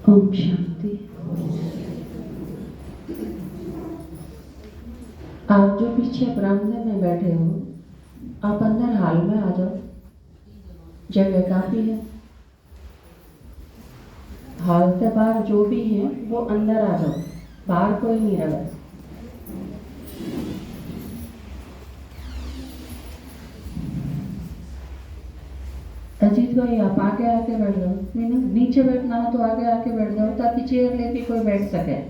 ओम शांति। आप जो पीछे बरामदे में बैठे हो, आप अंदर हाल में आ जाओ, जगह काफी है। हाल के बाहर जो भी है वो अंदर आ जाओ, बाहर कोई नहीं रहा। अजीत भाई आप आगे आके बैठ जाओ, नहीं ना नीचे बैठना हो तो आगे आके बैठ जाओ ताकि चेयर लेके कोई बैठ सके।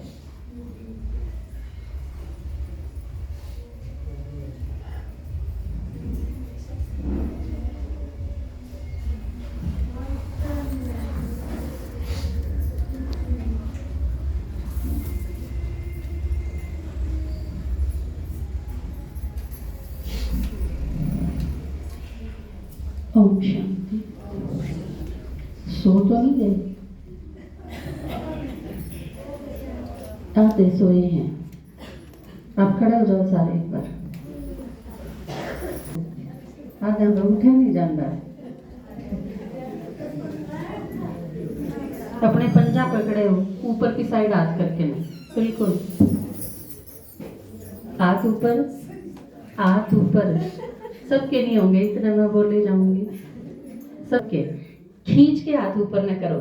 ओम शांति। सो तो नहीं गए? आधे सोए हैं। आप खड़े हो जाओ सारे एक बार। आधे में उठे नहीं जान रहा है। अपने पंजा पकड़े हो, ऊपर की साइड हाथ करके नहीं, बिल्कुल हाथ ऊपर, हाथ ऊपर। सबके नहीं होंगे, इतने मैं बोले जाऊंगी। सबके खींच के हाथ ऊपर न करो,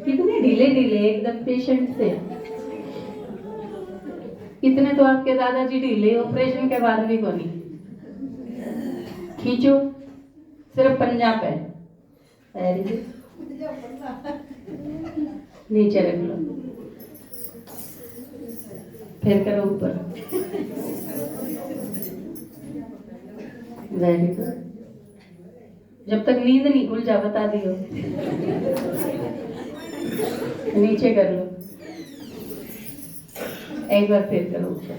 कितने ढीले ढीले एकदम पेशेंट से। इतने तो आपके दादाजी ढीले ऑपरेशन के बाद भी को नहीं। खींचो सिर्फ पंजा पे, नीचे रख लो, फिर करो ऊपर। Very good. जब तक नींद नहीं खुल जा बता दियो। नीचे कर लो, एक बार फिर करो ऊपर।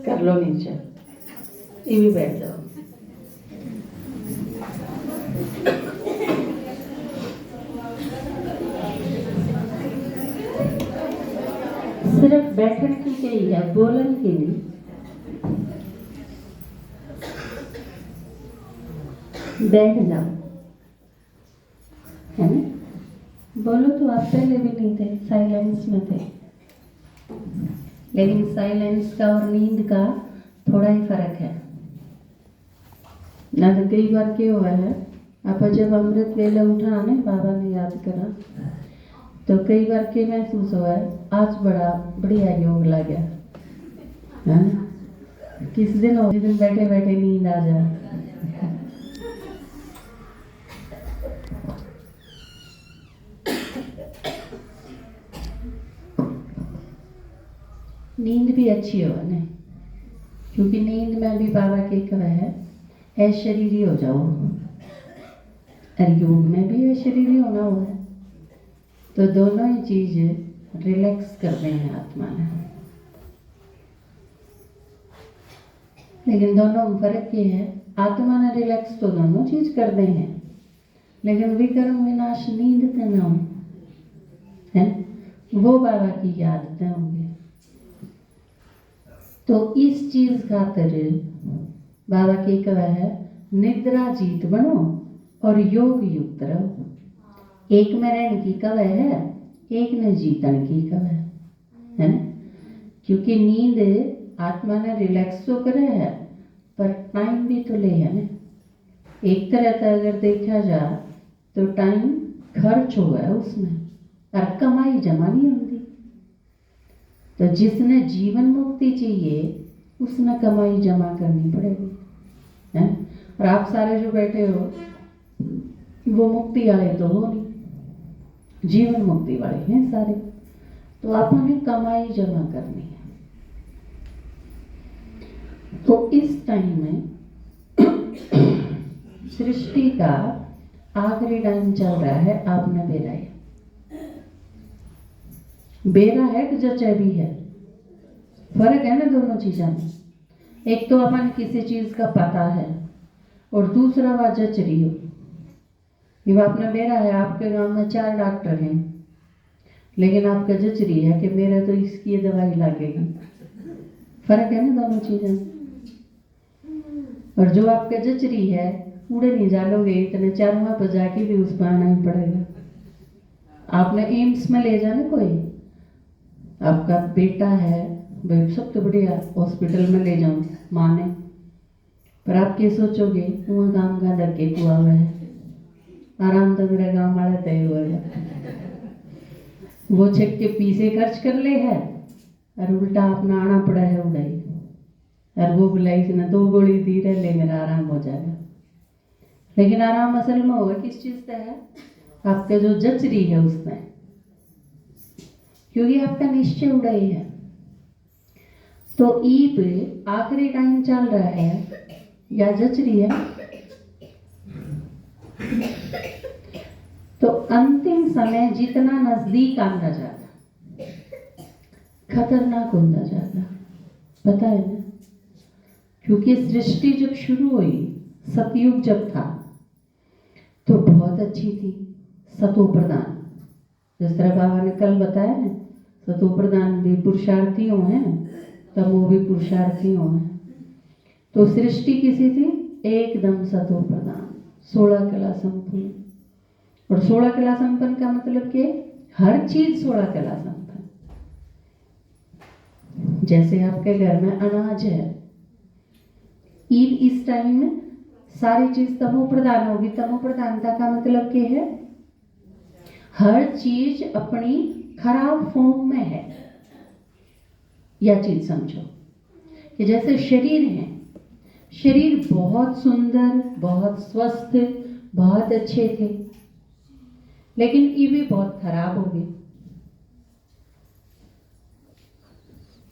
कर लो नीचे, ये भी बैठ जाओ। सिर्फ बैठने की चाहिए है, बोलने की नहीं। बैठ जाओ, है ना? बोलो तो आप पहले भी नहीं थे, साइलेंस में थे। लेकिन साइलेंस का और नींद का थोड़ा ही फर्क है ना। तो कई बार क्या हुआ है, आप जब अमृत वेले उठा ने बाबा ने याद करा तो कई बार क्या महसूस हुआ है, आज बड़ा बढ़िया योग लगा है ना। किस दिन हो, जिस दिन बैठे बैठे नींद आ जाए। नींद भी अच्छी हो ना, क्योंकि नींद में भी बाबा के कहा है शरीरी हो जाओ, और योग में भी शरीरी होना हो। तो दोनों ही चीज रिलैक्स करते हैं आत्मा ने। लेकिन दोनों में फर्क ये है, आत्मा ने रिलैक्स तो दोनों चीज करते हैं, लेकिन विक्रम विनाश नींद का नाम है, वो बाबा की आदतें होंगी। तो इस चीज खातिर बाबा की कहा है, निद्रा जीत बनो और योग युक्त रहो। एक में रहने की कहा है, एक ने जीतन की कहा है ना। क्योंकि नींद आत्मा ने रिलैक्स तो करे है, पर टाइम भी तो ले है ना। एक तरह का अगर देखा जाए तो टाइम खर्च हुआ है उसमें, और कमाई जमा नहीं होती। तो जिसने जीवन मुक्ति चाहिए उसने कमाई जमा करनी पड़ेगी, है। और आप सारे जो बैठे हो वो मुक्ति वाले तो हो नहीं, जीवन मुक्ति वाले हैं सारे। तो आपने कमाई जमा करनी है। तो इस टाइम में सृष्टि का आखिरी टाइम चल रहा है। आपने बेरा है, बेरा है कि जचे भी है, फर्क है ना दोनों चीजों में। एक तो अपन किसी चीज का पता है और दूसरा वह जच रही हो। ये आपने बेरा है, आपके गांव में 4 डॉक्टर हैं, लेकिन आपका जच रही है कि मेरा तो इसकी दवाई लगेगी। फर्क है ना दोनों चीजें। और जो आपका जच रही है उड़े नहीं जालोगे, इतने चारुआ पर जाके भी उस पर आना ही पड़ेगा। आपने एम्स में ले जाना, कोई आपका बेटा है भाई सबसे बढ़िया हॉस्पिटल में ले जाऊं माँ ने, पर आप क्या सोचोगे, वहाँ गाँव का लड़के कुआ हुआ है, आराम तो मेरा गाँव वाला तय हुआ है, वो छेक के पीछे खर्च कर ले है और उल्टा अपना आना पड़ा है उड़ाई, और वो बुलाई से ना 2 गोली दी रहे ले मेरा आराम हो जाएगा। लेकिन आराम असल में होगा किस चीज़ से है, आपका जो जचरी है उसमें, क्योंकि आपका निश्चय उड़ाई है। तो ईब आखिरी टाइम चल रहा है या जचरी है, तो अंतिम समय जितना नजदीक आना जाता खतरनाक होता जाता, पता है ना। क्योंकि सृष्टि जब शुरू हुई, सतयुग जब था तो बहुत अच्छी थी, सतो प्रधान, जिस तरह बाबा ने कल बताया ना, सतो प्रधान भी पुरुषार्थियों हैं, तमो भी पुरुषार्थियों हैं। तो सृष्टि किसी थी एकदम सतो प्रधान, 16 कला संपन्न। और 16 कला संपन्न का मतलब कि हर चीज 16 कला संपन्न। जैसे आपके घर में अनाज है, ईद इस टाइम में सारी चीज तमो प्रधान होगी। तमो प्रधानता का मतलब क्या है, हर चीज अपनी खराब फॉर्म में है। यह चीज समझो कि जैसे शरीर है, शरीर बहुत सुंदर, बहुत स्वस्थ, बहुत अच्छे थे, लेकिन ये भी बहुत खराब हो गए।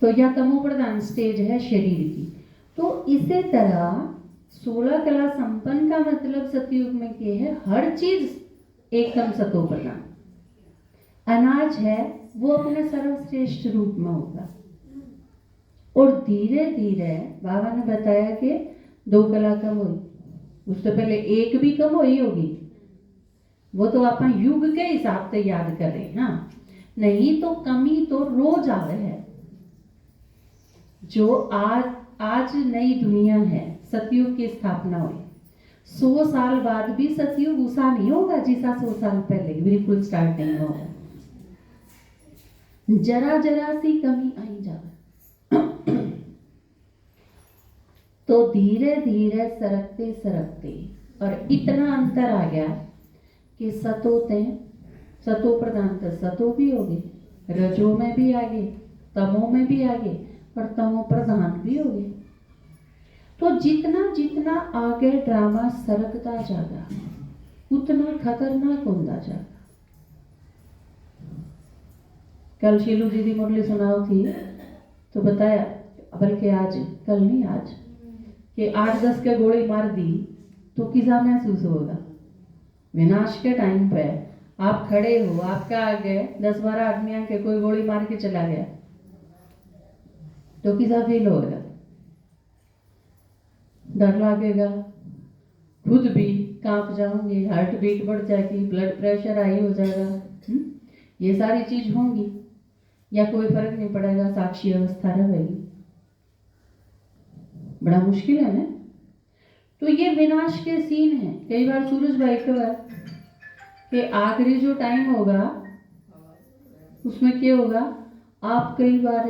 तो यह तमो प्रधान स्टेज है शरीर की। तो इसी तरह 16 कला संपन्न का मतलब सतयुग में क्या है, हर चीज एकदम सतो प्रधान। अनाज है वो अपने सर्वश्रेष्ठ रूप में होगा, और धीरे धीरे बाबा ने बताया कि 2 कला कम हुई, उससे पहले 1 भी कम हुई होगी, वो तो आप युग के हिसाब से याद कर रहे हैं। हाँ, नहीं तो कमी तो रोज आ रहे है। जो आज नई दुनिया है, सतयुग की स्थापना हुई, 100 साल बाद भी सतयुग उसा नहीं होगा जिसा 100 साल पहले, बिल्कुल स्टार्ट नहीं होगा। जरा जरा सी कमी आई जाए। तो धीरे धीरे सरकते सरकते और इतना अंतर आ गया कि सतो प्रधान तो सतो भी हो गए, रजो में भी आगे, तमो में भी आगे, और तमो प्रधान भी हो गए। तो जितना जितना आगे ड्रामा सरकता जाता उतना खतरनाक होता जाता। कल शीलू दीदी मुरली सुनाओ थी तो बताया, बल्कि आज, कल नहीं आज, कि 8-10 के गोली मार दी तो किसा महसूस होगा। विनाश के टाइम पे आप खड़े हो, आपका आगे 10-12 आदमी आके कोई गोली मार के चला गया तो किसा फील होगा, डर लगेगा, खुद भी कांप जाओगे, हार्ट बीट बढ़ जाएगी, ब्लड प्रेशर हाई हो जाएगा। ये सारी चीज होंगी, या कोई फर्क नहीं पड़ेगा, साक्षी अवस्था रहेगी। बड़ा मुश्किल है ना। तो ये विनाश के सीन है। कई बार सूरज भाई को है कि आखिरी जो टाइम होगा उसमें क्या होगा, आप कई बार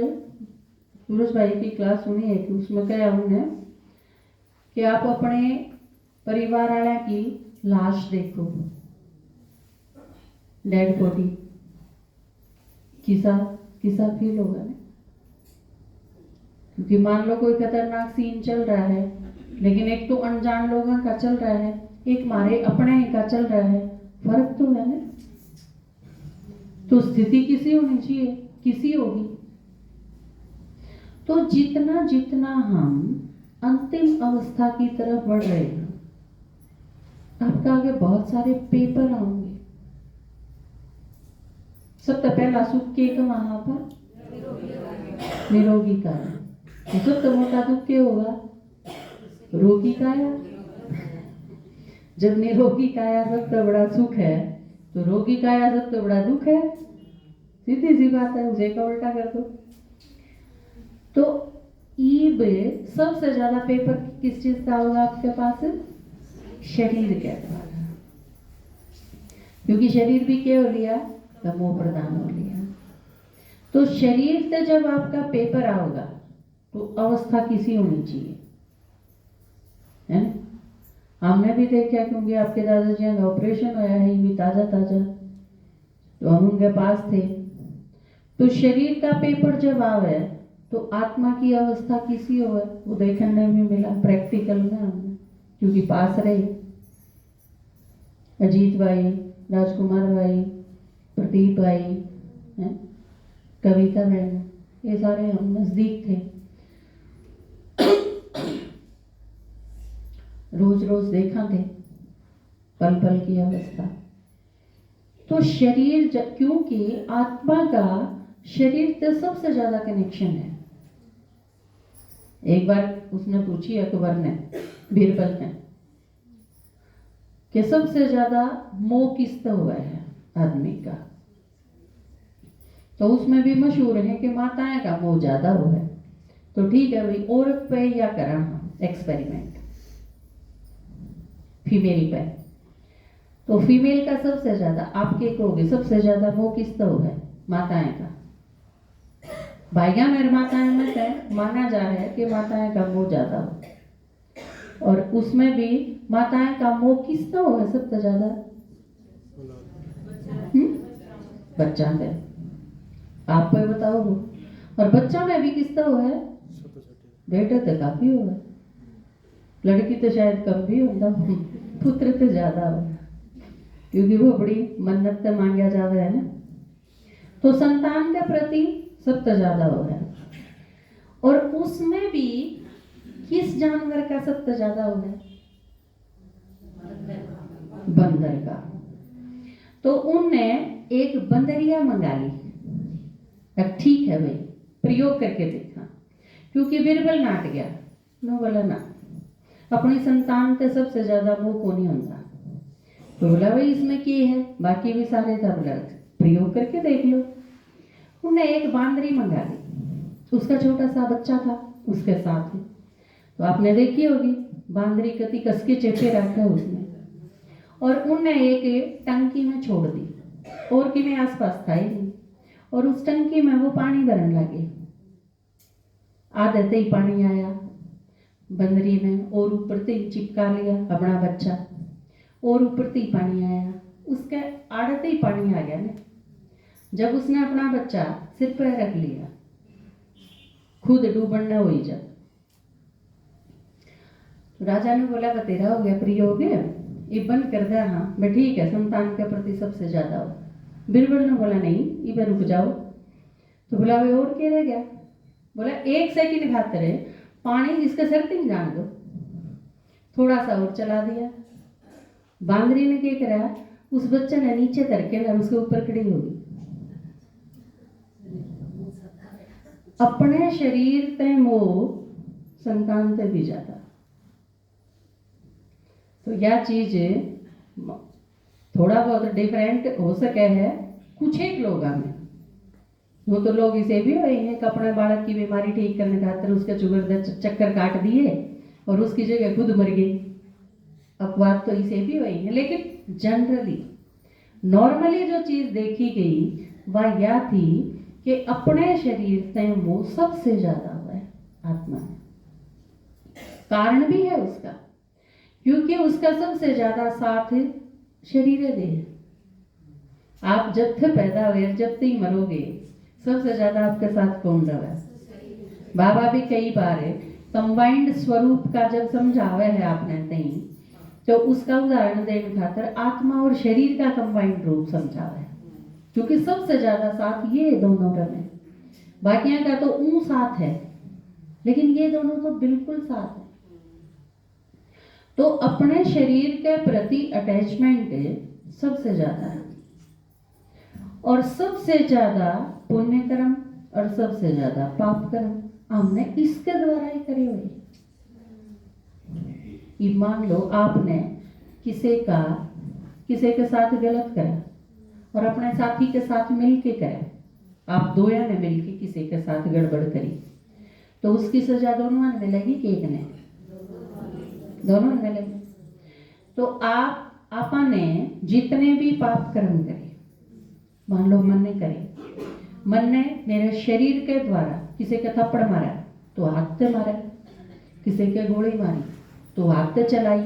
सूरज भाई की क्लास सुनी है कि उसमें क्या हमने कि आप अपने परिवार वाले की लाश देखो, डेड बॉडी, किसा फील होगा ना। क्योंकि मान लो कोई खतरनाक सीन चल रहा है, लेकिन एक तो अनजान लोगों का चल रहा है, एक मारे अपने ही का चल रहा है, फर्क तो है ना। तो स्थिति किसी होनी चाहिए, किसी होगी। तो जितना जितना हम अंतिम अवस्था की तरफ बढ़ रहे हैं, आपका आगे बहुत सारे पेपर आएंगे। सबसे पहला सुख के कमाना पर निरोगी काया, तो सबसे मोटा दुख क्या होगा, रोगी काया। जब निरोगी काया सबसे बड़ा सुख है तो रोगी काया सबसे बड़ा दुख है। सीधी सी बात है, उसे का उल्टा कर दो। तो ईब सबसे ज्यादा पेपर किस चीज का होगा आपके पास, शरीर के द्वारा, क्योंकि शरीर भी क्या हो लिया, तो मोह प्रधान हो लिया। तो शरीर से जब आपका पेपर आओगा तो अवस्था किसी होनी चाहिए, है ना। हमने भी देखा, क्योंकि आपके दादाजी का ऑपरेशन होया है, भी ताजा ताजा, तो हम उनके पास थे। तो शरीर का पेपर जब आवे तो आत्मा की अवस्था किसी हो, वो देखने में मिला प्रैक्टिकल में हमने, क्योंकि पास रहे। अजीत भाई, राजकुमार भाई, प्रदीप भाई, है, कविता बहन, ये सारे हम नजदीक थे, रोज रोज देखा थे पल पल की अवस्था। तो शरीर क्योंकि आत्मा का शरीर से सबसे ज्यादा कनेक्शन है। एक बार उसने पूछी अकबर ने, बीरबल ने, कि सबसे ज्यादा मोह किससे हुआ है आदमी का, तो उसमें भी मशहूर है कि माताएं का मोह ज्यादा हुआ है। तो ठीक है भाई, औरत पे या करा हम एक्सपेरिमेंट, फीमेल पे। तो फीमेल का सबसे ज्यादा, आपके कहोगे सबसे ज्यादा मोह किसका हुआ है, माताएं का। भाइया मेरे माताएं में से माना जा है कि माताएं का मोह ज्यादा हो, और उसमें भी माताएं का मोह किसका हुआ है सबसे ज्यादा, बच्चा पे। आप पे बताओ। और बच्चा में भी किसका हुआ है, बेटे तो काफी हुआ है, लड़की तो शायद कम भी होता, पुत्र तो ज्यादा हो, क्योंकि वो बड़ी मन्नत से मांगा जाता है ना। तो संतान के प्रति सबसे ज्यादा हो है, और उसमें भी किस जानवर का सबसे ज्यादा हो है, बंदर का। तो उनने एक बंदरिया मंगा ली। अब ठीक है भाई, प्रयोग करके देखा, क्योंकि बीरबल नाट गया, नो बोला ना, अपनी संतान से सबसे ज्यादा मोह को नहीं होता। तो बोला भाई इसमें क्या है, बाकी भी सारे था, बोला प्रयोग करके देख लो। उन्हें एक बांदरी मंगा ली, उसका छोटा सा बच्चा था उसके साथ। तो आपने देखी होगी बांदरी कति कस के चेपे रखा उसने, और उन्हें एक टंकी में छोड़ दी, और कि में आसपास था ही नहीं, और उस टंकी में वो पानी भरने लगे। आधे ही पानी आया, बंदरी ने और ऊपर से चिपका लिया अपना बच्चा, और ऊपर से पानी आया, उसके आड़े ही पानी आ गया ना। जब उसने अपना बच्चा सिर पर रख लिया, खुद डूबना हो ही जब, तो राजा ने बोला बतेरा हो गया, प्रयोग है ये बंद कर दिया। हाँ मैं ठीक है, संतान के प्रति सबसे ज्यादा हो। बीरबल ने बोला नहीं, इधर रुक जाओ। तो बोला वे और क्या रह गया, बोला 1 सेकंड खातिर पानी इसके सर तक जान दो, थोड़ा सा और चला दिया। बांदरी ने क्या करा, उस बच्चे ने नीचे करके ना उसके ऊपर खड़ी होगी। अपने शरीर पे मोह संतान से भी ज्यादा। तो यह चीज थोड़ा बहुत डिफरेंट हो सके है कुछ एक लोगों में। वो तो लोग इसे भी हुए हैं कि अपने बालक की बीमारी ठीक करने खातिर उसके शुगर चक्कर काट दिए और उसकी जगह खुद मर गई। अपवाद तो इसे भी हुए हैं, लेकिन जनरली नॉर्मली जो चीज देखी गई वह यह थी कि अपने शरीर से मोह सबसे ज्यादा हुआ है आत्मा में। कारण भी है उसका, क्योंकि उसका सबसे ज्यादा साथ शरीर देह। आप जब तक पैदा हुए जब तक मरोगे सबसे ज्यादा आपके साथ कौन रहा है। बाबा भी कई बार कंबाइंड स्वरूप का जब समझावे है आपने नहीं, तो उसका उदाहरण देने खातर आत्मा और शरीर का कंबाइंड रूप समझावे है, क्योंकि सबसे ज्यादा साथ ये दोनों रहे। बाकियों का तो ऊं साथ है, लेकिन ये दोनों तो बिल्कुल साथ है। तो अपने शरीर के प्रति अटैचमेंट सबसे ज्यादा है, और सबसे ज्यादा पुण्य कर्म और सबसे ज्यादा पाप कर्म हमने इसके द्वारा ही करे हुए। मान लो आपने किसी के साथ गलत करा और अपने साथी के साथ मिलके करा, आप दोया ने मिलके किसी के साथ गड़बड़ करी, तो उसकी सजा दोनों ने मिलेगी कि एक ने, दोनों ने मिलेगी। तो आपने जितने भी पाप कर्म करे, मान लो मन ने करे, मन ने मेरे शरीर के द्वारा किसी के थप्पड़ मारा तो हाथ से मारा, किसी के गोली मारी तो हाथ से चलाई,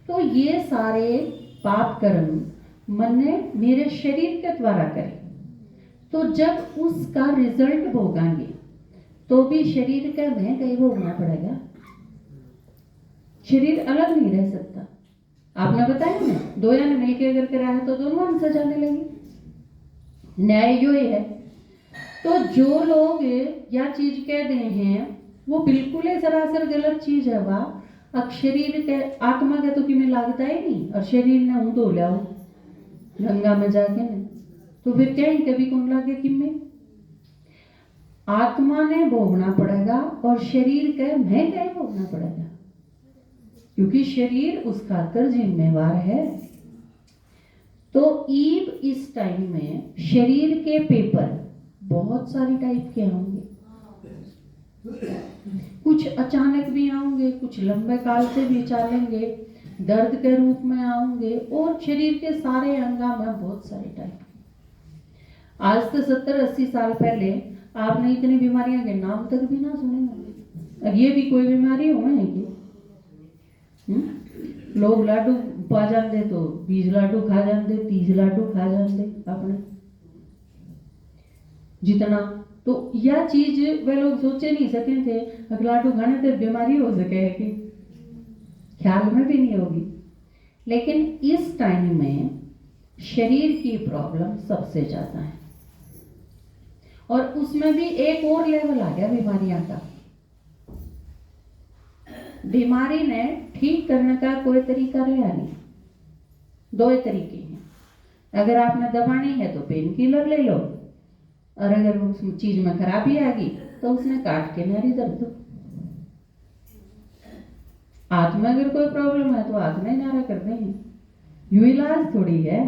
तो ये सारे पाप कर्म मन ने मेरे शरीर के द्वारा करे, तो जब उसका रिजल्ट भोगांगे तो भी शरीर का मैं कहीं भोगना पड़ेगा, शरीर अलग नहीं रह सकता। आपने बताया ना, दो जन मिलके अगर करा है तो दोनों सजा मिलेगी, न्याय यो ही है। तो जो लोग या चीज कह दे हैं वो बिल्कुल ही सरासर गलत चीज है, वाह। अब शरीर के आत्मा के तो किमें लागता ही नहीं, और शरीर ने हूं धो लिया गंगा में जाके ने, तो फिर क्या ही कभी कौन लागे किमें, आत्मा ने भोगना पड़ेगा और शरीर के मैं क्या भोगना पड़ेगा, क्योंकि शरीर उस खातर जिम्मेवार है। तो ईब इस टाइम में शरीर के पेपर बहुत सारी टाइप के होंगे, कुछ अचानक भी आएंगे, कुछ लंबे काल से भी चलेंगे, दर्द के रूप में आएंगे, और शरीर के सारे अंगा में बहुत सारे टाइप। आज से 70-80 साल पहले आपने इतनी बीमारियां के नाम तक भी ना सुने होंगे। अब ये भी कोई बीमारी होना है कि लोग लाडू पा जाते तो 20 लाडू खा जाते, 30 लाडू खा जाते अपने जितना, तो यह चीज वे लोग सोचे नहीं सके थे, अगर लाडू खाने से बीमारी हो सके कि ख्याल में भी नहीं होगी। लेकिन इस टाइम में शरीर की प्रॉब्लम सबसे ज्यादा है, और उसमें भी एक और लेवल आ गया बीमारियां का। बीमारी ने ठीक करने का कोई तरीका रहा नहीं, दो तरीके हैं। अगर आपने दबानी है तो पेन किलर ले लो, और अगर उस चीज में खराबी आ गई तो उसने काट के नारी दर्द दो। हाथ में अगर कोई प्रॉब्लम है तो हाथ में नारा करते हैं, यू इलाज थोड़ी है,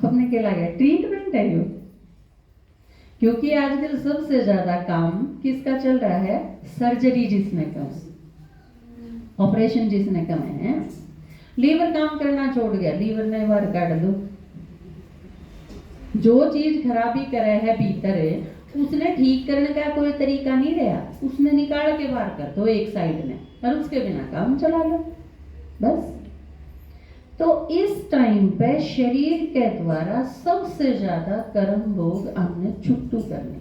अपने के लगे ट्रीटमेंट है यू। क्योंकि आजकल सबसे ज्यादा काम किसका चल रहा है, सर्जरी जिसने कम, ऑपरेशन जिसने कम है। लीवर काम करना छोड़ गया, लीवर ने बाहर काट दो, जो चीज खराबी करे है भीतर उसने ठीक करने का कोई तरीका नहीं रहा, उसने निकाल के बाहर कर दो एक साइड में, और उसके बिना काम चला लो बस। तो इस टाइम पे शरीर के द्वारा सबसे ज्यादा कर्म भोग हमने चुकतू करने,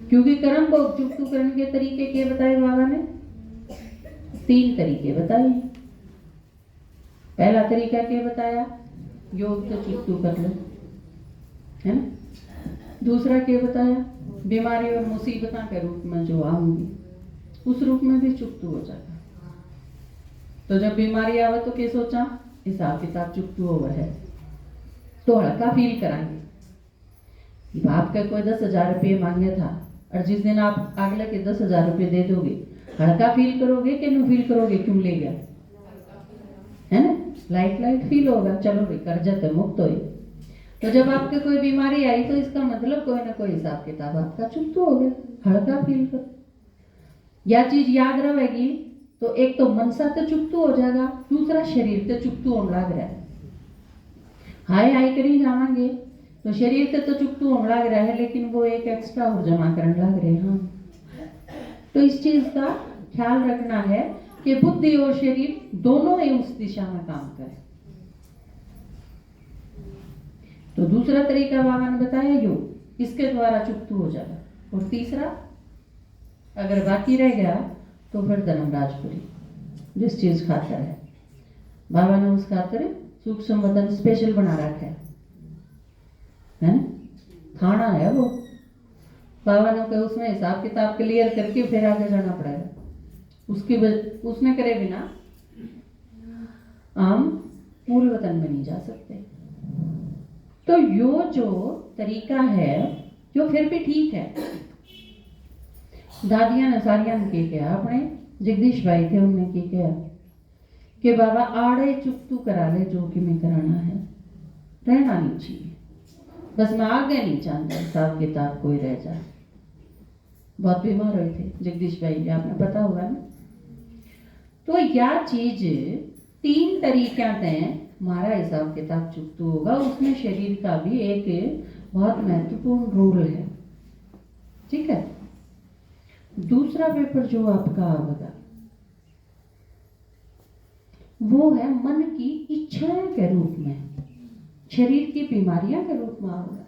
क्योंकि कर्म भोग चुकतू करने के तरीके क्या बताए बाबा ने, 3 तरीके बताए। पहला तरीका क्या बताया, योग तो चुकतू कर लो, है ना। दूसरा क्या बताया, बीमारी और मुसीबतों के रूप में जो आऊंगी उस रूप में भी चुकतू हो जाता। तो जब बीमारी आवे तो क्या सोचा, हिसाब किताब चुकतू हो है तो हल्का फील कराएंगे। आपका कोई 10,000 रुपये मांगे था, और जिस दिन आप अगले के 10,000 रुपये दे दोगे, हल्का फील करोगे कि नो फील करोगे, क्यों ले गया, है ना, लाइट फील होगा, चलो भाई कर्जा तो मुक्त हो। तो जब आपके कोई बीमारी आई तो इसका मतलब कोई ना कोई हिसाब किताब आपका चुकतू हो गया, हल्का फील करो। यह चीज याद रहेगी तो एक तो मन सा तो चुकतू हो जाएगा, दूसरा शरीर तो चुकतू होने लग रहा है। हाय करी जावांगे तो शरीर से तो चुकतू होने लग रहा है, लेकिन वो एक एक्स्ट्रा और जमा करने लग रहे हैं। तो इस चीज का ख्याल रखना है कि बुद्धि और शरीर दोनों ही उस दिशा में काम करें। तो दूसरा तरीका बाबा ने बताया योग, इसके द्वारा चुकतू हो जाएगा। और तीसरा अगर बाकी रह गया तो फिर धर्मराजपुरी, जिस चीज खातर है बाबा ने उस खातर सूक्ष्म वतन स्पेशल बना रखा है ना, खाना है वो। बाबा ने कहा उसमें हिसाब किताब क्लियर करके फिर आगे जाना पड़ेगा, उसने करे बिना हम मूल वतन में नहीं जा सकते। तो यो जो तरीका है जो फिर भी ठीक है। दादियां ने सारिया ने क्या अपने जगदीश भाई थे, उन्होंने क्या कि बाबा आड़े चुकतू करा ले जो कि मैं कराना है, रहना नहीं चाहिए, बस मैं आगे नहीं चाहता हिसाब किताब कोई रह जाए। बहुत बीमार हुए थे जगदीश भाई, आपने पता होगा ना। तो यह चीज 3 तरीक़ा से हमारा हिसाब किताब चुकता होगा, उसमें शरीर का भी एक बहुत महत्वपूर्ण रोल है। ठीक है। दूसरा पेपर जो आपका होगा वो है मन की इच्छाएं के रूप में, शरीर की बीमारियां के रूप में होगा।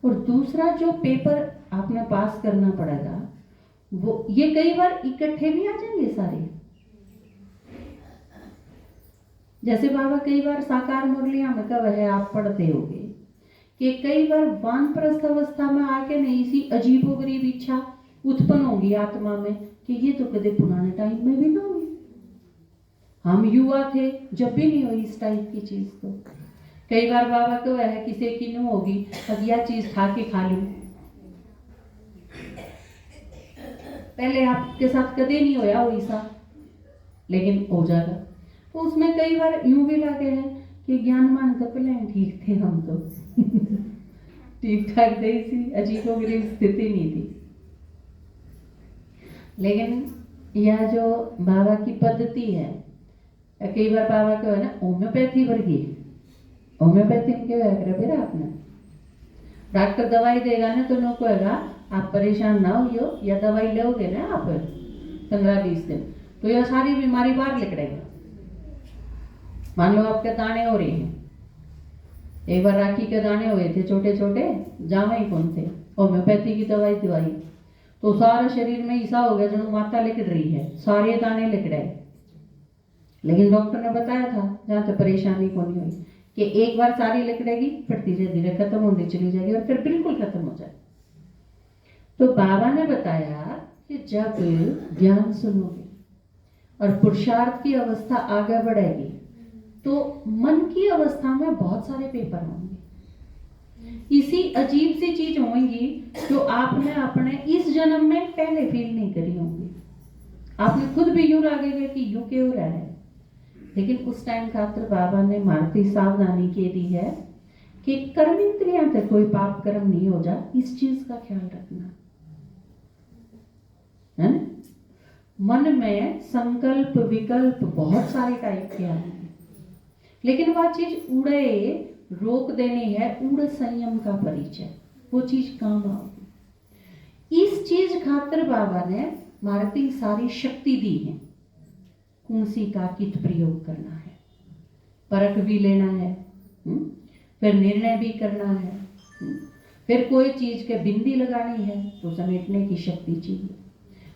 और दूसरा जो पेपर आपने पास करना पड़ेगा वो, ये कई बार इकट्ठे भी आ जाएंगे सारे। जैसे बाबा कई बार साकार मुरलियां में कब है आप पढ़ते होगे कि कई बार वानप्रस्थ अवस्था में आके नहीं इसी अजीबोगरीब इच्छा उत्पन्न होगी आत्मा में कि ये तो कदे पुराने टाइम में भी ना हुई, हम युवा थे जब भी नहीं हुई इस टाइप की चीज। तो कई बार बाबा को है किसी की नहीं होगी, अब यह चीज खा के खा लूं, पहले आपके साथ कदे नहीं होया वैसा, लेकिन हो जाएगा। तो उसमें कई बार यूं भी लगे हैं कि ज्ञान मान तो पहले ठीक थे हम तो ठीक ठाक थे, इसी अजीबोगरीब स्थिति नहीं थी। लेकिन यह जो बाबा की पद्धति है, कई बार बाबा को है ना होम्योपैथी वर्गी, होम्योपैथी में क्या है आपने, डॉक्टर दवाई देगा ना तो नो कहेगा आप परेशान ना हो, या दवाई लोगे ना आप 15-20 दिन तो यह सारी बीमारी बाहर निकलेगी। मान लो आपके दाने हो रहे हैं, एक बार राखी के दाने हुए थे छोटे छोटे, जावे ही कौन थे, होम्योपैथी की दवाई दवाई तो सारा शरीर में ऐसा हो गया जो माता लिकड़ रही है, सारे दाने लिकड़े। लेकिन डॉक्टर ने बताया था जहाँ तक परेशानी को नहीं हुई कि एक बार सारी लिकड़ेगी फिर धीरे धीरे खत्म होती चली जाएगी और फिर बिल्कुल खत्म हो जाए। तो बाबा ने बताया कि जब ज्ञान सुनोगे और पुरुषार्थ की अवस्था आगे बढ़ेगी तो मन की अवस्था में बहुत सारे पेपर होंगे, इसी अजीब सी चीज होंगी जो आपने अपने इस जन्म में पहले फील नहीं करी होंगी। आपने खुद भी यूं लगेगा कि यूं क्यों हो रहा है, लेकिन उस टाइम खातिर बाबा ने मारती सावधानी के दी है कि कर्म इंद्रियां तक कोई पाप कर्म नहीं हो जा, इस चीज का ख्याल रखना है। मन में संकल्प विकल्प बहुत सारे टाइप के आएंगे, लेकिन वह चीज उड़े रोक देनी है, उड़ संयम का परिचय, वो चीज काम आओगी। इस चीज खातिर बाबा ने मारती सारी शक्ति दी है, कौन सी का कित प्रयोग करना है, परख भी लेना है, फिर निर्णय भी करना है, फिर कोई चीज के बिंदी लगानी है तो समेटने की शक्ति चाहिए,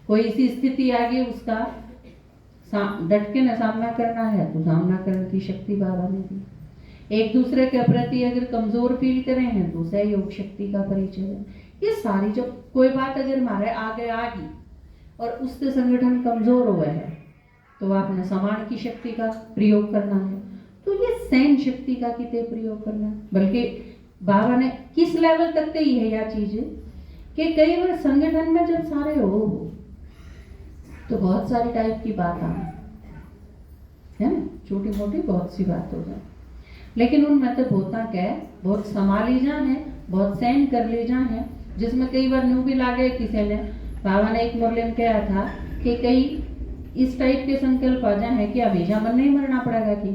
कोई ऐसी स्थिति आ गई उसका डट के न सामना करना है तो सामना करने की शक्ति बाबा ने दी। एक दूसरे के प्रति अगर कमजोर फील करें हैं तो सहयोग शक्ति का परिचय है। ये सारी जो कोई बात अगर हमारे आगे आ गई और उससे संगठन कमजोर हुआ है तो आपने समान की शक्ति का प्रयोग करना है, तो ये सहन शक्ति का कितने प्रयोग करना है। बल्कि बाबा ने किस लेवल तक कही है यह चीज कि कई बार संगठन में जब सारे हो तो बहुत सारी टाइप की बात आए है ना, छोटी मोटी बहुत सी बात हो जाए, लेकिन उनमें तो बहुत संभाली जा है, बहुत सहन कर ले जा है, जिसमें कई बार न्यू भी लागे किसी ने। बाबा ने एक मुरली में कहा था कि कई इस टाइप के संकल्प आ जाए हैं कि हमेशा मन नहीं मरना पड़ेगा, कि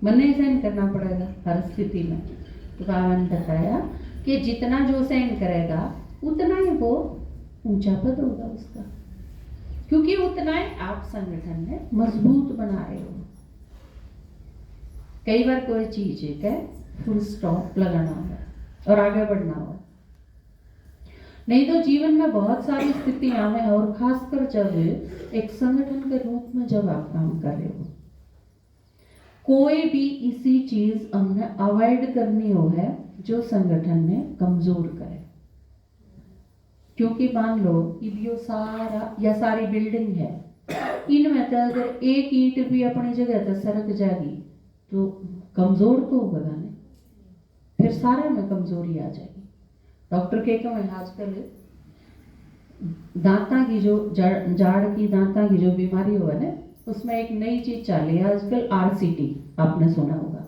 मन नहीं सहन करना पड़ेगा हर स्थिति में। तो बाबा ने बताया कि जितना जो सहन करेगा उतना ही वो ऊंचा पद होगा उसका, क्योंकि उतना ही आप संगठन में मजबूत बना रहे हो। कई बार कोई चीज है फुल स्टॉप लगाना होगा और आगे बढ़ना होगा, नहीं तो जीवन में बहुत सारी स्थितियां हैं, और खासकर जब एक संगठन के रूप में जब आप काम कर रहे हो, कोई भी इसी चीज हमने अवॉइड करनी हो है जो संगठन में कमजोर करे। क्योंकि मान लो यो सारा या सारी बिल्डिंग है, इनमें तो अगर एक ईंट भी अपनी जगह तो सरक जाएगी तो कमजोर तो होगा ना, फिर सारे में कमजोरी आ जाएगी। डॉक्टर के कम आजकल दांता की जो जाड़ की दांता की जो बीमारी हुआ ना, उसमें एक नई चीज चली है आजकल, RCT आपने सुना होगा।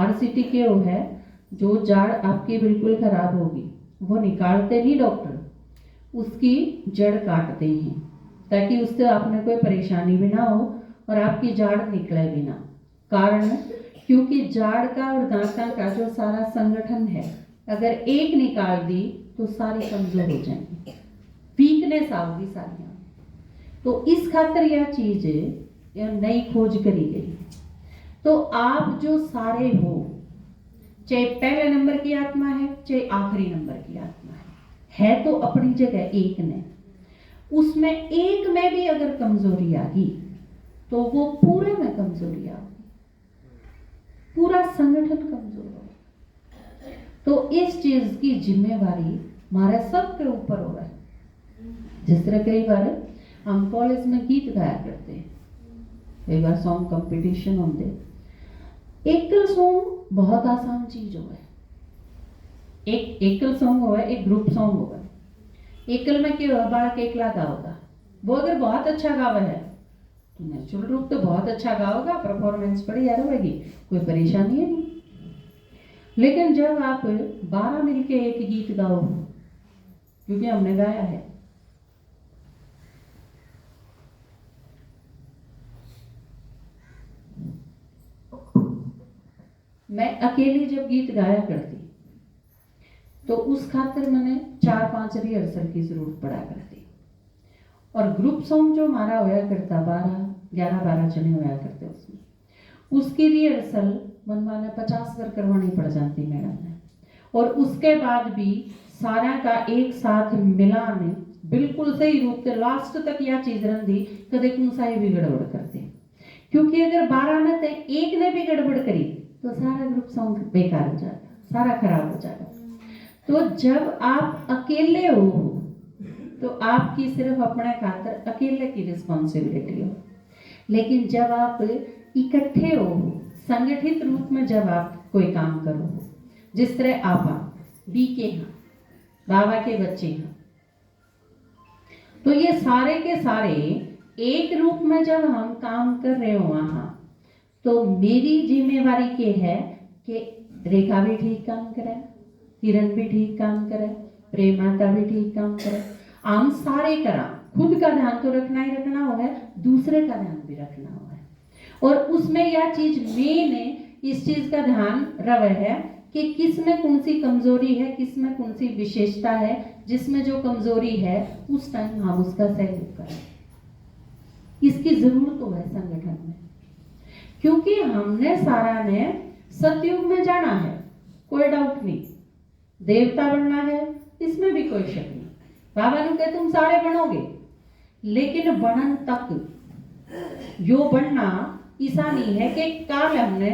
RCT क्या है, जो जाड़ आपकी बिल्कुल खराब होगी वो निकालते नहीं डॉक्टर, उसकी जड़ काटते हैं ताकि उससे आपने कोई परेशानी भी ना हो और आपकी जाड़ निकले भी ना। कारण क्योंकि जाड़ का और दांता का जो सारा संगठन है, अगर एक निकाल दी तो सारी कमजोर हो जाएंगी, वीकनेस आओगी सारी। तो इस खातर यह चीज नई खोज करी गई। तो आप जो सारे हो, चाहे पहले नंबर की आत्मा है चाहे आखिरी नंबर की आत्मा है तो अपनी जगह एक ने, उसमें एक में भी अगर कमजोरी आ गई तो वो पूरे में कमजोरी आएगी, पूरा संगठन कमजोर होगा। तो इस चीज की जिम्मेवारी हमारे सबके ऊपर हो रहा है। जिस तरह कई बार हम कॉलेज में गीत गाया करते हैं, कई बार सॉन्ग कंपटीशन होते, एकल सॉन्ग बहुत आसान चीज हो है। एक एकल सॉन्ग हो, एक ग्रुप सॉन्ग होगा। एकल में क्या होगा, बालक एकला गाओगा, वो अगर बहुत अच्छा गावा है तो नेचुरल रूप तो बहुत अच्छा गाओगा, परफॉर्मेंस बढ़िया रहेगी, कोई परेशानी है नहीं। लेकिन जब आप 12 मिलके एक गीत गाओ, क्योंकि हमने गाया है, मैं अकेली जब गीत गाया करती तो उस खातिर मैंने 4-5 रिहर्सल की जरूरत पड़ा करती। और ग्रुप सॉन्ग जो हमारा होया करता 11-12 जने होया करते, उसमें उसकी रिहर्सल मनमाने 50 बार करवानी पड़ जाती मैडम ने। और उसके बाद भी सारा का एक साथ मिलाने बिल्कुल सही रूप से लास्ट तक यह चीज रही, कदे कौन सा भी गड़बड़ करते। क्योंकि अगर 12 में से एक ने भी गड़बड़ करी तो सारा ग्रुप सॉन्ग बेकार हो जाएगा, सारा खराब हो जाएगा। तो जब आप अकेले हो तो आपकी सिर्फ अपने खातर अकेले की रिस्पॉन्सिबिलिटी हो। लेकिन जब आप इकट्ठे हो, संगठित रूप में जब आप कोई काम करो, जिस तरह आपा बी के हैं, बाबा के बच्चे हैं, तो ये सारे के सारे एक रूप में जब हम काम कर रहे हो वहां, तो मेरी जिम्मेवारी के है कि रेखा भी ठीक काम करे, किरण भी ठीक काम करे, प्रेमाता भी ठीक काम करे, हम सारे करा। खुद का ध्यान तो रखना ही रखना हो है, दूसरे का ध्यान भी रखना हो है। और उसमें यह चीज मेन है, इस चीज का ध्यान रवे है कि किस में कौन सी कमजोरी है, किस में कौन सी विशेषता है, जिसमें जो कमजोरी है उस टाइम हम उसका सहयोग करें। इसकी जरूरत तो है संगठन में, क्योंकि हमने सारा ने सतयुग में जाना है, कोई डाउट नहीं। देवता बनना है, इसमें भी कोई शक नहीं। बाबा ने कहा तुम सारे बनोगे, लेकिन बनन तक यो बनना ऐसा नहीं है कि कल हमने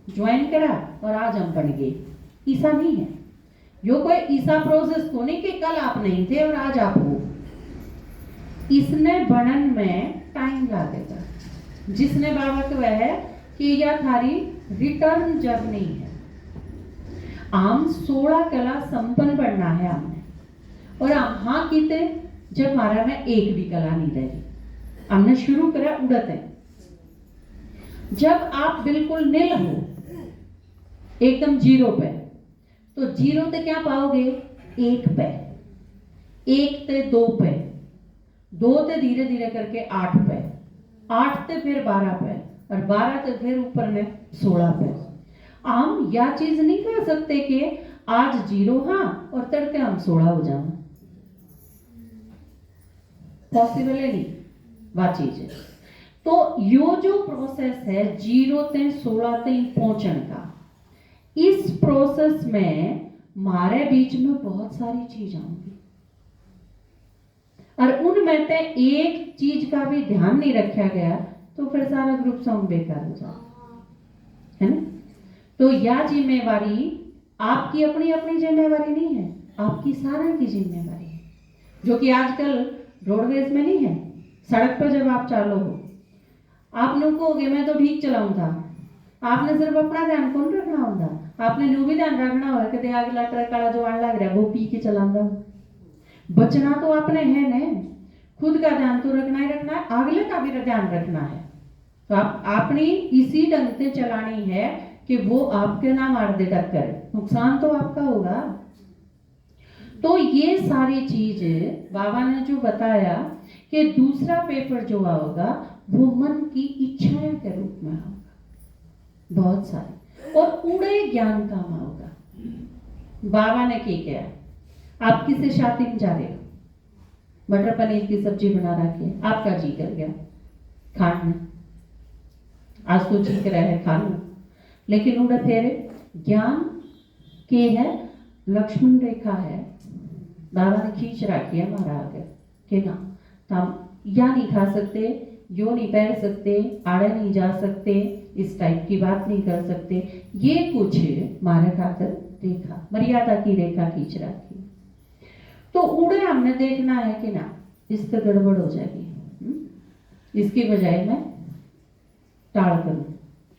ज्वाइन करा और आज हम बन गए, ऐसा नहीं है। यो कोई ऐसा प्रोसेस को नहीं कि कल आप नहीं थे और आज आप हो। इसने बनन में टाइम लगेगा। जिसने बाबा को है कि यह थारी रिटर्न जर्नी है। आम 16 कला संपन्न बनना है हमने, और हाँ किते जब हमारा में एक भी कला नहीं रहेगी। हमने शुरू करा उड़त है। जब आप बिल्कुल निल हो, एकदम जीरो पे, तो जीरो ते क्या पाओगे, एक पे, एक ते 2 पे, 2 ते धीरे धीरे करके 8 पे, 8 ते फिर 12 पे, और 12 ते फिर ऊपर में 16 पे। हम यह चीज नहीं कर सकते कि आज 0 हाँ और तड़के हम 16 हो जाए, पॉसिबल है नहीं वह चीज है। तो यो जो प्रोसेस है 0 से 16 तक पहुंचने का, इस प्रोसेस में हमारे बीच में बहुत सारी चीज आएंगी, और उनमें से एक चीज का भी ध्यान नहीं रखा गया तो फिर सारा ग्रुप सॉन्ग बेकार हो जाए, है ना। तो यह जिम्मेवारी आपकी अपनी अपनी जिम्मेवारी नहीं है, आपकी सारा की जिम्मेवारी है, जो कि आजकल रोडवेज में नहीं है। सड़क पर जब आप चालो हो, आप लोग कहोगे मैं तो ठीक चलाऊं था, आपने सिर्फ अपना ध्यान कौन रखना होता, आपने न्यू भी ध्यान रखना होगा कि अगला ट्रक वाला जो आने लग रहा है वो पी के चलाऊंगा। बचना तो आपने है ने, खुद का ध्यान तो रखना ही रखना है, अगले का भी ध्यान रखना है। तो आप अपनी इसी ढंग से चलानी है कि वो आपके ना मार दे टक्कर, नुकसान तो आपका होगा। तो ये सारी चीज बाबा ने जो बताया कि दूसरा पेपर जो होगा वो मन की इच्छाएं के रूप में होगा बहुत सारे, और उड़े ज्ञान का होगा। बाबा ने क्या किया, आप किसी शादी में जा रहे हो, मटर पनीर की सब्जी बना रखी है, आपका जी कर गया खाने, आज तो जी कर रहा है खा लो, लेकिन उड़े फेरे ज्ञान के है, लक्ष्मण रेखा है, बाबा ने खींच रखी है हमारा आगे के ना, हम या नहीं खा सकते, यो नहीं पहन सकते, आड़े नहीं जा सकते, इस टाइप की बात नहीं कर सकते, ये कुछ मारे खाकर रेखा, मर्यादा की रेखा खींच रखी। तो उड़े हमने देखना है कि ना, इससे गड़बड़ हो जाएगी, इसकी बजाय मैं टाल करूं,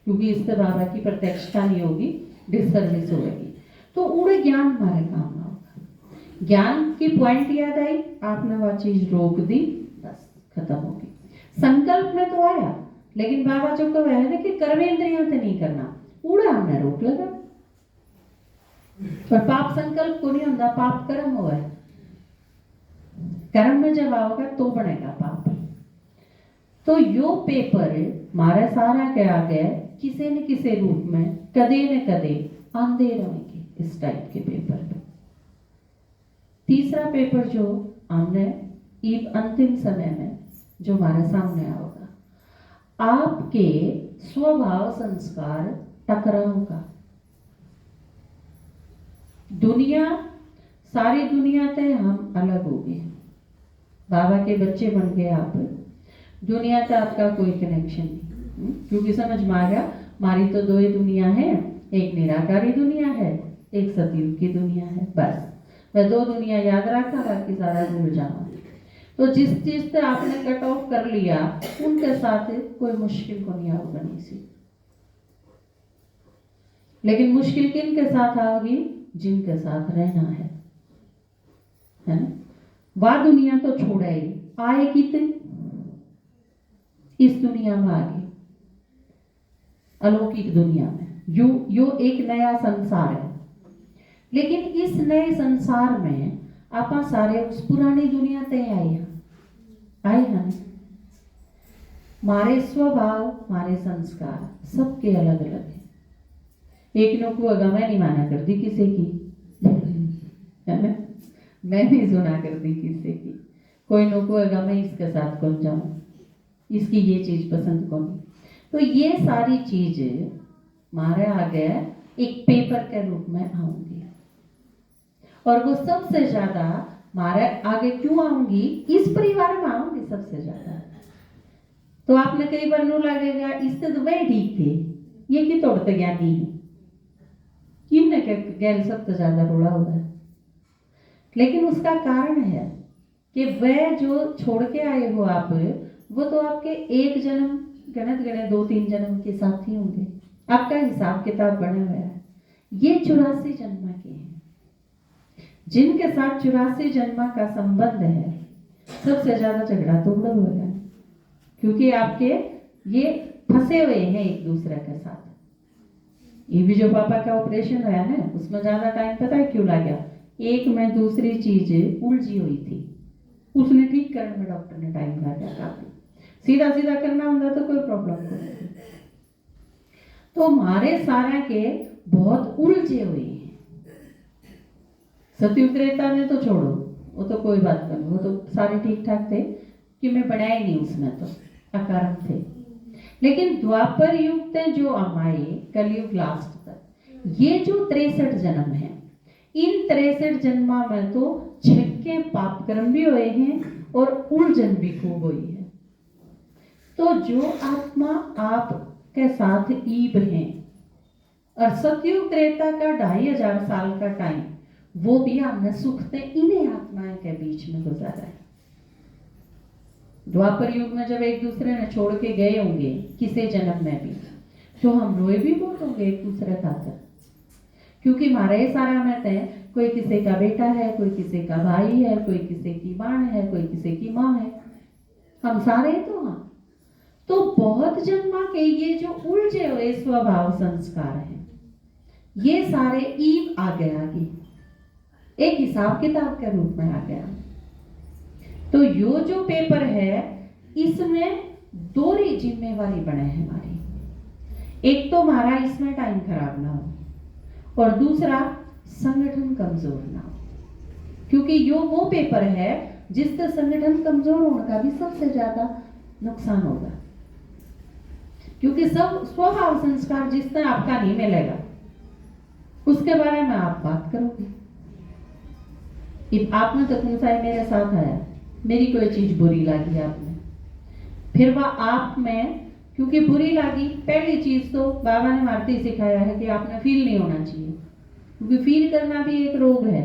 क्योंकि इससे बाबा की प्रत्यक्षता नहीं होगी, डिसर्विस होगी। तो उड़े ज्ञान हमारे काम होगा। ज्ञान की पॉइंट याद आई, आपने वह चीज रोक दी, बस खत्म होगी। संकल्प में तो आया, लेकिन बाबा जो कहा है ना कि कर्मेंद्रियों से नहीं करना, उड़ा हमने रोक लगा। और पाप संकल्प को नहीं होता, पाप कर्म हुआ है, कर्म में जब आओगे तो बनेगा पाप। तो यो पेपर मारे सारा के आगे किसी न किसी रूप में कदे न कदे आंदे रहेंगे, इस टाइप के पेपर। तीसरा पेपर जो हमने अंतिम समय में जो हमारे सामने आओगा, आपके स्वभाव संस्कार टकराव का। दुनिया, सारी दुनिया से हम अलग हो गए, बाबा के बच्चे बन गए आप, दुनिया से आपका कोई कनेक्शन नहीं, क्योंकि समझ में आ गया हमारी तो दो ही दुनिया है, एक निराकारी दुनिया है, एक सतयुग की दुनिया है, बस वह दो दुनिया याद रखा, बाकी सारा भूल जाना। तो जिस चीज से आपने कट ऑफ कर लिया, उनके साथ कोई मुश्किल को नहीं आओगे नहीं सी, लेकिन मुश्किल किन के साथ आओगी, जिनके साथ रहना है ना। वह दुनिया तो छोड़ेगी, आए कितने इस दुनिया में आगे, अलौकिक दुनिया में, यो एक नया संसार है। लेकिन इस नए संसार में आप सारे उस पुरानी दुनिया ते आए हैं। हमारे स्वभाव, हमारे संस्कार सबके अलग अलग है। एक नो को अगर मैं नहीं माना करती किसी की, है ना, मैं नहीं सुना करती किसी की, कोई नो को अगर मैं इसके साथ कौन जाऊं, इसकी ये चीज पसंद कौन। तो ये सारी चीज हमारे आगे एक पेपर के रूप में आऊंगी, और वो सबसे ज्यादा हमारे आगे क्यों आऊंगी, इस परिवार में आऊंगी सबसे ज्यादा। तो आपने कई बार नो लगेगा, इससे तो वह ठीक थे, ये की तोड़ते ज्ञानी है, किमने गैल सबसे ज्यादा रोड़ा हुआ है। लेकिन उसका कारण है कि वह जो छोड़ के आए हो आप, वो तो आपके एक जन्म गणत गणे 2-3 जन्म के साथ ही होंगे, आपका हिसाब किताब बना हुआ है। ये 84 जन्म के हैं, जिनके साथ 84 जन्म का संबंध है, सबसे ज्यादा झगड़ा तो उड़ा हुआ है, क्योंकि आपके ये फंसे हुए हैं एक दूसरे के साथ। ये भी जो पापा का ऑपरेशन हुआ ना, उसमें ज्यादा टाइम पता है क्यों लगा, एक में दूसरी चीज उलझी हुई थी, उसने ठीक करने में डॉक्टर ने टाइम लगा काफी। सीधा सीधा करना होता तो कोई प्रॉब्लम नहीं। तो हमारे सारे के बहुत उलझे हुए हैं। सतयुग त्रेता ने तो छोड़ो, वो तो कोई बात नहीं, वो तो सारे ठीक ठाक थे कि मैं बनाया नहीं, उसमें तो अकारण थे। लेकिन द्वापर युग से जो हमारे कलयुग लास्ट तक, ये जो 63 जन्म है, इन 63 जन्मा में तो छक्के पाप कर्म भी हुए हैं और उलझन भी खूब हुई है। तो जो आत्मा आपके साथ ईब है, और सतयुग त्रेता का 2500 साल का टाइम, वो भी हमने सुख से इन्हीं आत्माएं के बीच में गुजारा है। द्वापर युग में जब एक दूसरे ने छोड़ के गए होंगे किसी जन्म में भी, तो हम रोए भी बहुत होंगे एक दूसरे का, क्योंकि हमारे सारा में थे, कोई किसी का बेटा है, कोई किसी का भाई है, कोई किसी की बाण है, कोई किसी की माँ है, हम सारे तो हाँ। तो बहुत जन्मा के ये जो उलझे हुए स्वभाव संस्कार हैं, ये सारे ईव आ गया, एक हिसाब किताब के रूप में आ गया। तो यो जो पेपर है, इसमें दो ही जिम्मेवारी बने हैं हमारी। एक तो हमारा इसमें टाइम खराब ना हो और दूसरा संगठन कमजोर ना हो, क्योंकि यो वो पेपर है जिससे संगठन कमजोर होने का भी सबसे ज्यादा नुकसान होगा। क्योंकि सब स्वभाव संस्कार जिससे आपका नहीं मिलेगा उसके बारे में आप बात करोगे। आपने तो कौन सा मेरे साथ आया, मेरी कोई चीज बुरी लगी आपने, फिर वह आप में क्योंकि बुरी लगी, पहली चीज तो बाबा ने मारते ही सिखाया है कि आपने फील नहीं होना चाहिए, क्योंकि फील करना भी एक रोग है।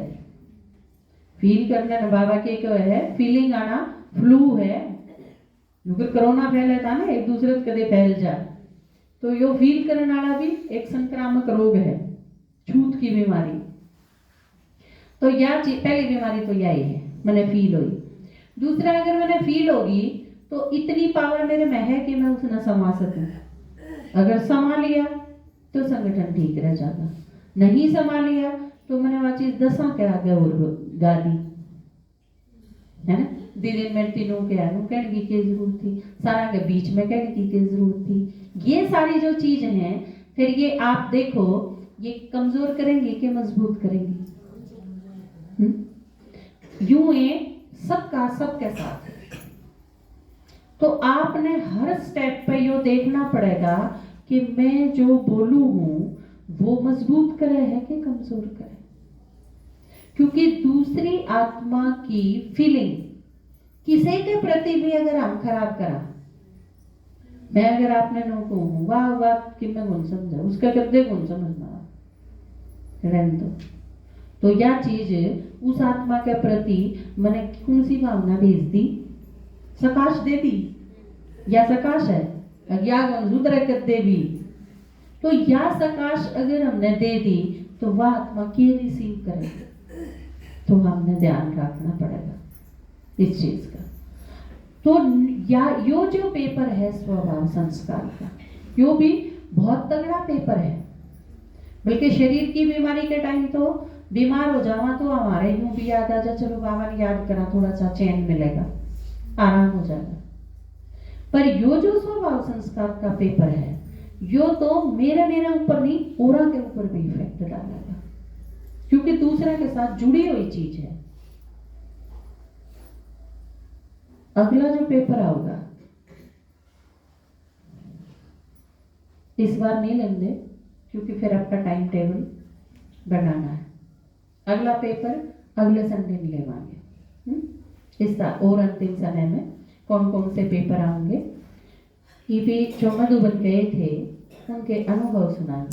फील करना ना बाबा के क्या है, फीलिंग आना फ्लू है, क्योंकि कोरोना फैला था ना एक दूसरे से कदे फैल जा, तो यो फील करने वाला भी एक संक्रामक रोग है, छूत की बीमारी। तो यह पहली बीमारी तो यही है, मैंने फील हुई। दूसरा, अगर मैंने फील होगी तो इतनी पावर मेरे में है कि मैं उसे न समा सकूं। अगर समा लिया तो संगठन ठीक रह जाता, नहीं समा लिया तो मैंने वह चीज दसा के आगे और गा दी, है ना। दीदी में तीनों के आनू कहने की जरूरत थी, सारा के बीच में कहने की जरूरत थी। ये सारी जो चीज हैं, फिर ये आप देखो ये कमजोर करेंगे कि मजबूत करेंगे। यूं ये सबका सबके साथ है। तो आपने हर स्टेप पे यो देखना पड़ेगा कि मैं जो बोलूं हूं वो मजबूत करे है कि कमजोर करे, क्योंकि दूसरी आत्मा की फीलिंग किसी के प्रति भी अगर हम खराब करा, मैं अगर आपने नो कहूं वाह वाह कि मैं कौन समझा, उसका कदे कौन समझना रहने दो। तो यह चीज उस आत्मा के प्रति मैंने कौन सी भावना भेज दी, सकाश दे दी या सकाश है अज्ञान रुद्र कदे भी, तो या सकाश अगर हमने दे दी तो वह आत्मा की रिसीव करे, तो हमने ध्यान रखना पड़ेगा इस चीज का। तो या यो जो पेपर है स्वभाव संस्कार का, यो भी बहुत तगड़ा पेपर है। बल्कि शरीर की बीमारी के टाइम तो बीमार हो जावा तो हमारे यूं भी याद आ जा, चलो बाबा ने याद करा, थोड़ा सा चैन मिलेगा, आराम हो जाएगा। पर यो जो स्वभाव संस्कार का पेपर है, यो तो मेरे ऊपर नहीं औरा के ऊपर भी इफेक्ट डालेगा, क्योंकि दूसरे के साथ जुड़ी हुई चीज है। अगला जो पेपर आएगा इस बार नहीं लेंगे, क्योंकि फिर आपका टाइम टेबल बनाना है। अगला पेपर अगले संडे में लेवाएंगे। इस और अंतिम समय में कौन कौन से पेपर आएंगे, ये भी जो मधुबन गए थे उनके अनुभव सुनाएंगे।